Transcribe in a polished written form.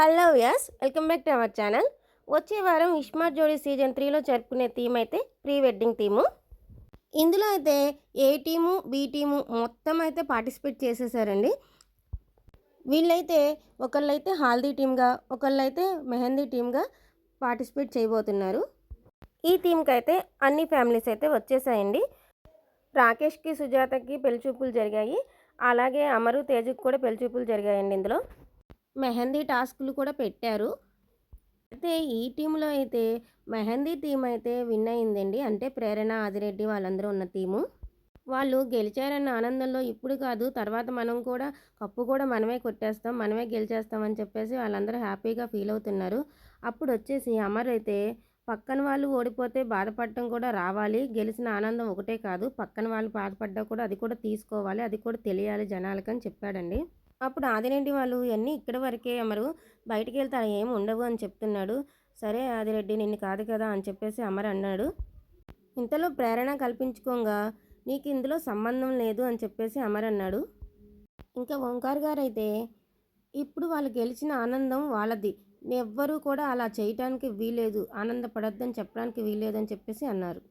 Hello yes welcome back to our channel. వచ్చే వారం ఇస్మార్ట్ జోడీ సీజన్ 3లో జరుపుకునే థీమ్ అయితే ప్రీ వెడ్డింగ్ థీము. ఇందులో అయితే ఏ టీము బి టీము మొత్తం అయితే పార్టిసిపేట్ చేసేసారండి. వీళ్ళైతే ఒకళ్ళైతే హాల్దీ టీమ్గా ఒకళ్ళైతే మెహందీ టీమ్గా పార్టిసిపేట్ చేయబోతున్నారు. ఈ థీమ్కి అయితే అన్ని ఫ్యామిలీస్ అయితే వచ్చేసాయండి. రాకేష్కి సుజాతకి పెళ్లి చూపులు జరిగాయి, అలాగే అమరు తేజుకి కూడా పెళ్లి చూపులు జరిగాయండి. ఇందులో మెహందీ టాస్కులు కూడా పెట్టారు. అయితే ఈ టీంలో అయితే మెహందీ టీం అయితే విన్ అయిందండి. అంటే ప్రేరణ, ఆదిరెడ్డి వాళ్ళందరూ ఉన్న టీము. వాళ్ళు గెలిచారన్న ఆనందంలో ఇప్పుడు కాదు తర్వాత మనం కూడా కప్పు కూడా మనమే కొట్టేస్తాం, మనమే గెలిచేస్తాం అని చెప్పేసి వాళ్ళందరూ హ్యాపీగా ఫీల్ అవుతున్నారు. అప్పుడు వచ్చేసి అమర్ అయితే పక్కన వాళ్ళు ఓడిపోతే బాధపడటం కూడా రావాలి, గెలిచిన ఆనందం ఒకటే కాదు పక్కన వాళ్ళు బాధపడ్డా కూడా అది కూడా తీసుకోవాలి, అది కూడా తెలియాలి జనాలకని చెప్పాడండి. అప్పుడు ఆదిరెడ్డి వాళ్ళు ఇవన్నీ ఇక్కడి వరకే అమరు, బయటికి వెళ్తే అలా ఏమి ఉండవు అని చెప్తున్నాడు. సరే ఆదిరెడ్డి నిన్ను కాదు కదా అని చెప్పేసి అమర్ అన్నాడు. ఇంతలో ప్రేరణ కల్పించుకోగా నీకు ఇందులో సంబంధం లేదు అని చెప్పేసి అమర్ అన్నాడు. ఇంకా ఓంకార్ గారు అయితే ఇప్పుడు వాళ్ళు గెలిచిన ఆనందం వాళ్ళది, ఎవ్వరూ కూడా అలా చేయటానికి వీలేదు, ఆనందపడొద్దని చెప్పడానికి వీలేదు అని చెప్పేసి అన్నారు.